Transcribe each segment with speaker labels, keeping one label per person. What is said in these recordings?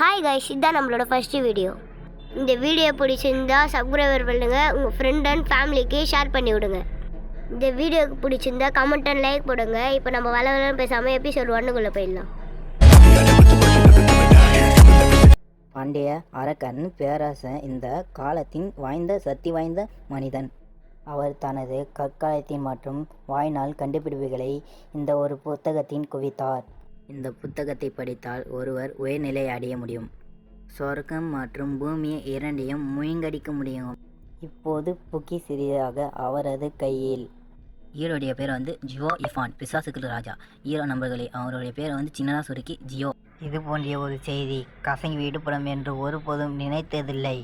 Speaker 1: Hi guys, இதுதான் நம்மளோட first video. இந்த வீடியோ பிடிச்சிருந்தா சப்ஸ்கிரைபர் பண்ணுங்கள், உங்கள் ஃப்ரெண்ட் அண்ட் ஃபேமிலிக்கு ஷேர் பண்ணி விடுங்க. இந்த வீடியோக்கு பிடிச்சிருந்தா கமெண்ட் அண்ட் லைக் போடுங்க. இப்போ நம்ம வளவலன்னு பேசாமல் எபிசோட் 1 போயிடலாம்.
Speaker 2: பாண்டிய அரக்கன் பேரரசன் இந்த காலத்தின் சக்தி வாய்ந்த மனிதன். அவர் தனது கற்காலத்தின் மற்றும் வாழ்நாள் கண்டுபிடிப்புகளை இந்த ஒரு புத்தகத்தின் குவித்தார். இந்த புத்தகத்தை படித்தால் ஒருவர் உயர்நிலை அடைய முடியும். சொர்க்கம் மற்றும் பூமியை இரண்டையும் முயங்கடிக்க முடியும். இப்போது புக்கி சிறியதாக அவரது கையில். ஹீரோடைய பேர் ஜியோ இஃபான், பிசாசுக்கு ராஜா. ஹீரோ நண்பர்களே, அவருடைய பேரை சின்னதாக சுருக்கி ஜியோ. இது போன்ற ஒரு செய்தி கசங்கி விடுபடும் என்று ஒருபோதும் நினைத்ததில்லை.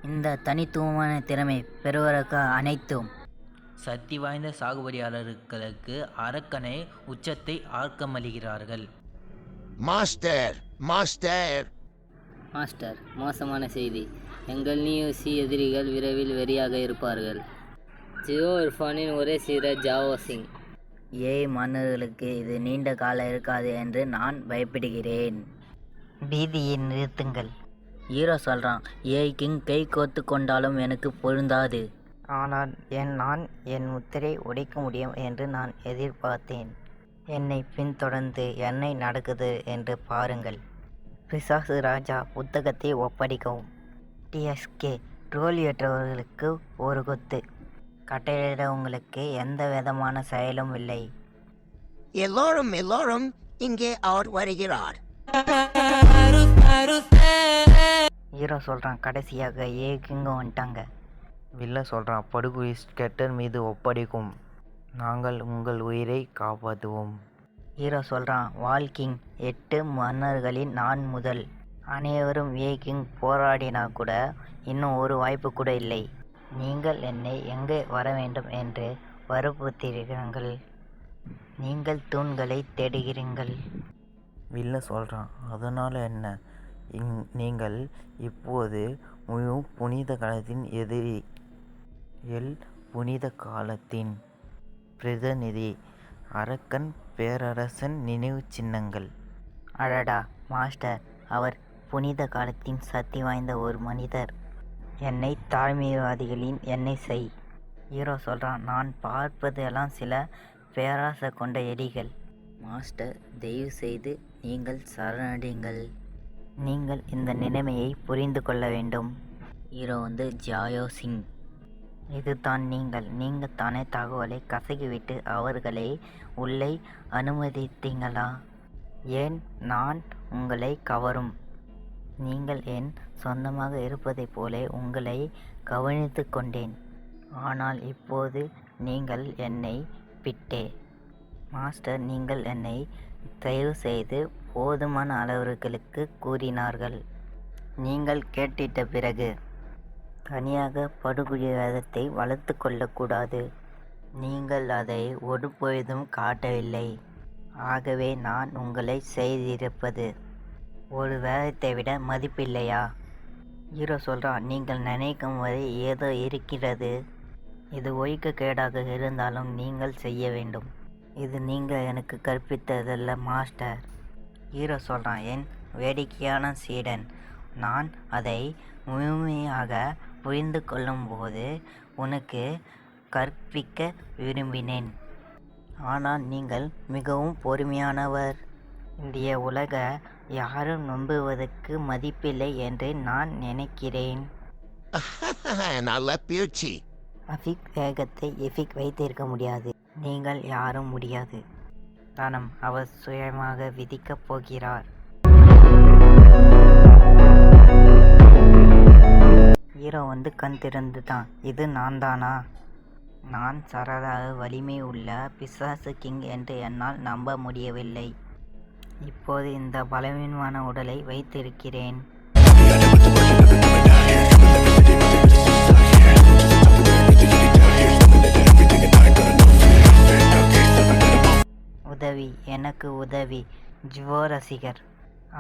Speaker 2: இந்த தனித்துவமான திறமை பெறுவதற்கு அனைத்தும்
Speaker 3: சக்தி வாய்ந்த சாகுபடியாளர்களுக்கு அரக்கனை உச்சத்தை ஆர்க்கமளிக்கிறார்கள்.
Speaker 4: மாஸ்டர் மாஸ்டர்
Speaker 5: மாஸ்டர், மோசமான செய்தி. எங்கள் நியூசி எதிரிகள் விரைவில் வெறியாக இருப்பார்கள். ஜியோ இர்ஃபானின் ஒரே சீர ஜாவோ சிங்.
Speaker 2: மன்னர்களுக்கு இது நீண்ட காலம் இருக்காது என்று நான் பயப்படுகிறேன். பீதியை நிறுத்துங்கள். ஹீரோ சொல்கிறான், கிங் கை கோத்து கொண்டாலும் எனக்கு பொருந்தாது. ஆனால் நான் என் முத்திரை உடைக்க முடியும் என்று நான் எதிர்பார்த்தேன். என்னை பின்தொடர்ந்து என்ன நடக்குது என்று பாருங்கள். பிசாசு ராஜா புத்தகத்தை ஒப்படைக்கவும். டிஎஸ்கே ட்ரோலியற்றவர்களுக்கு ஒரு கொத்து. கட்டளையிடவங்களுக்கு எந்த விதமான செயலும் இல்லை.
Speaker 4: எல்லோரும் இங்கே அவர் வருகிறார்.
Speaker 2: ஹீரோ சொல்கிறான், கடைசியாக கிங்க வந்துட்டாங்க.
Speaker 6: வில்ல சொல்கிறான், படுகொலை ஸ்கெட்டர் மீது ஒப்படைக்கும். நாங்கள் உங்கள் உயிரை காப்பாற்றுவோம்.
Speaker 2: ஹீரோ சொல்கிறான், வால்கிங் 8 மன்னர்களின் நான் முதல். அனைவரும் கிங் போராடினா கூட இன்னும் ஒரு வாய்ப்பு கூட இல்லை. நீங்கள் என்னை எங்கே வர வேண்டும் என்று வற்புறுத்துகிறீர்கள். நீங்கள் தூண்களை தேடுகிறீர்கள்.
Speaker 6: வில்ல சொல்கிறான், அதனால் என்ன? நீங்கள் இப்போது முழு புனித காலத்தின் எதிரி. புனித காலத்தின் பிரதிநிதி. அரக்கன் பேரரசன் நினைவு சின்னங்கள்.
Speaker 2: அடடா மாஸ்டர், அவர் புனித காலத்தின் சக்தி வாய்ந்த ஒரு மனிதர். என்னை தாழ்மைவாதிகளின் எண்ணெய் செய். ஹீரோ சொல்கிறான், நான் பார்ப்பதெல்லாம் சில பேராசை கொண்ட எலிகள். மாஸ்டர், தயவு செய்து நீங்கள் சரணடைங்கள். நீங்கள் இந்த நிலைமையை புரிந்து கொள்ள வேண்டும். ஹீரோ ஜாயோ சிங். இதுதான் நீங்கள் தானே தகவலை கசக்கிவிட்டு அவர்களை உள்ளே அனுமதித்தீங்களா? ஏன் நான் உங்களை கவரும்? நீங்கள் என் சொந்தமாக இருப்பதைப் போல உங்களை கவனித்து கொண்டேன். ஆனால் இப்போது நீங்கள் என்னை பிட்டே. மாஸ்டர், நீங்கள் என்னை தயவு செய்து போதுமான அளவுகளுக்கு கூறினார்கள். நீங்கள் கேட்டிட்ட பிறகு தனியாக படுகொலைவாதத்தை வளர்த்து கொள்ளக்கூடாது. நீங்கள் அதை ஒருபொழுதும் காட்டவில்லை. ஆகவே நான் உங்களை செய்திருப்பது ஒரு வேதத்தை விட மதிப்பில்லையா? ஹீரோ சொல்கிறான், நீங்கள் நினைக்கும் வரை ஏதோ இருக்கிறது. இது ஒழுக்கக்கேடாக இருந்தாலும் நீங்கள் செய்ய வேண்டும். இது நீங்கள் எனக்கு கற்பித்ததல்ல மாஸ்டர். ஹீரோ சொல்கிறான், என் வேடிக்கையான சீடன். நான் அதை முழுமையாக புரிந்து கொள்ளும்போது உனக்கு கற்பிக்க விரும்பினேன். ஆனால் நீங்கள் மிகவும் பொறுமையானவர். இந்திய உலக யாரும் நம்புவதற்கு மதிப்பில்லை என்று நான் நினைக்கிறேன்.
Speaker 4: நல்ல பேச்சு.
Speaker 2: அஃபிக் வேகத்தை எஃபிக் வைத்திருக்க முடியாது. நீங்கள் யாரும் முடியாது. தனம் அவர் சுயமாக விதிக்கப் போகிறார். ஹீரோ கண் திறந்து தான், இது நான் தானா? நான் சரதாக வலிமை உள்ள பிசாசு கிங் என்று என்னால் நம்ப முடியவில்லை. இப்போது இந்த பலவீனமான உடலை வைத்திருக்கிறேன். உதவி, எனக்கு உதவி. ஜிவோ ரசிகர்.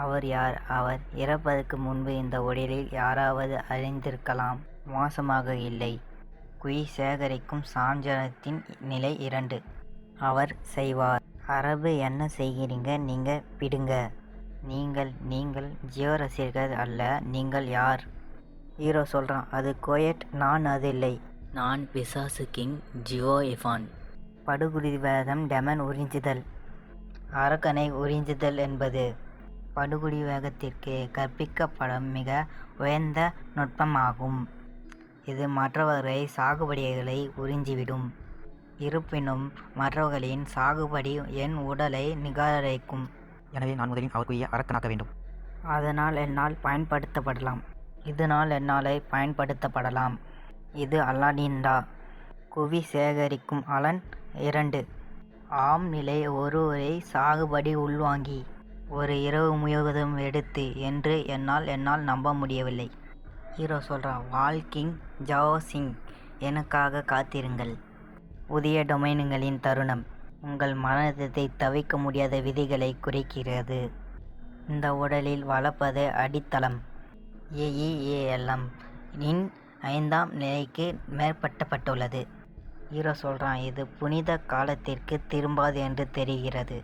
Speaker 2: அவர் யார்? அவர் இறப்பதற்கு முன்பு இந்த உடலில் யாராவது அறிந்திருக்கலாம். மோசமாக இல்லை. குழி சேகரிக்கும் சாஞ்சனத்தின் நிலை 2. அவர் செய்வார். அரபு என்ன செய்கிறீங்க? நீங்கள் பிடுங்க. நீங்கள் ஜியோ ரசிகர்கள் அல்ல. நீங்கள் யார்? ஹீரோ சொல்கிறான், அது கோயட், நான் அது இல்லை.
Speaker 5: நான் பிசாசு கிங் ஜியோ எஃபான்.
Speaker 2: படுகுடி வேகம் டெமன் உறிஞ்சுதல். அரக்கனை உறிஞ்சுதல் என்பது படுகுடி வேகத்திற்கு கற்பிக்கப்படும் மிக உயர்ந்த நுட்பமாகும். இது மற்றவர்களை சாகுபடிகளை உறிஞ்சிவிடும். இருப்பினும் மற்றவர்களின் சாகுபடி என் உடலை நிகாரிக்கும்.
Speaker 6: எனவே நான் முதலில் அவருக்குரிய அரக்கனாக்க வேண்டும்.
Speaker 2: அதனால் என்னால் பயன்படுத்தப்படலாம். இதனால் என்னால் பயன்படுத்தப்படலாம். இது அலாடின்டா. குவி சேகரிக்கும் அலன் 2. ஆம் நிலை ஒருவரை சாகுபடி உள்வாங்கி ஒரு இரவு முழுவதும் எடுத்து என்று என்னால் நம்ப முடியவில்லை. ஹீரோ சொல்கிறான், வால்கிங் ஜாவோ சிங், எனக்காக காத்திருங்கள். புதிய டொமைன்களின் தருணம் உங்கள் மரணத்தை தவிர்க்க முடியாத விதிகளை குறிக்கிறது. இந்த உடலில் வளர்ப்பது அடித்தளம். AEALM இன் 5ஆம் நிலைக்கு மேற்பட்டப்பட்டுள்ளது. ஹீரோ சொல்கிறான், இது புனித காலத்திற்கு திரும்பாது என்று தெரிகிறது.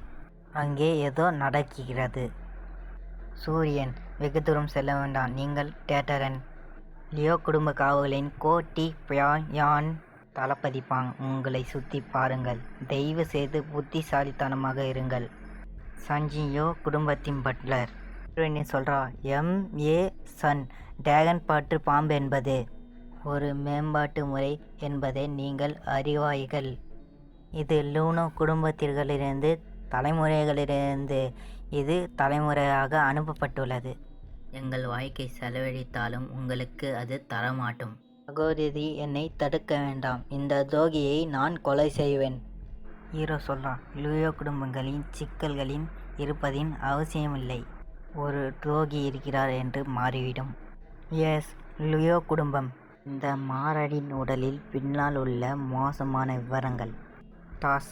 Speaker 2: அங்கே ஏதோ நடக்கிறது. சூரியன், வெகு தூரம் செல்ல வேண்டாம். நீங்கள் டேட்டரன். லியோ குடும்ப காவலின் கோட்டி பியான் தளபதி பாங். உங்களை சுற்றி பாருங்கள். தயவு செய்து புத்திசாலித்தனமாக இருங்கள். சஞ்சியோ குடும்பத்தின் பட்லர். ஹீரோயினி சொல்கிறா, MA சன் டிராகன் பாட்டு பாம்பு என்பது ஒரு மேம்பாட்டு முறை என்பதை நீங்கள் அறிவாய்கள். இது லூனோ குடும்பத்திற்களிலிருந்து தலைமுறைகளிலிருந்து இது தலைமுறையாக அனுப்பப்பட்டுள்ளது. எங்கள் வாழ்க்கை செலவழித்தாலும் உங்களுக்கு அது தரமாட்டும். சகோதரி, என்னை தடுக்க வேண்டாம். இந்த துரோகியை நான் கொலை செய்வேன். ஹீரோ சொல்கிறான், லூயோ குடும்பங்களின் சிக்கல்களின் இருப்பதின் அவசியமில்லை. ஒரு துரோகி இருக்கிறார் என்று மாறிவிடும். எஸ், லுயோ குடும்பம். இந்த மாரடின் உடலில் பின்னால் உள்ள மோசமான விவரங்கள். டாஸ்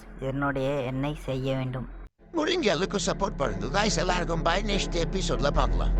Speaker 2: என்னை செய்ய வேண்டும்.
Speaker 4: முடிஞ்ச அளவுக்கு சப்போர்ட் பண்ணுங்க. guys எல்லாருக்கும் பை. நெக்ஸ்ட் எபிசோட்ல பார்க்கலாம்.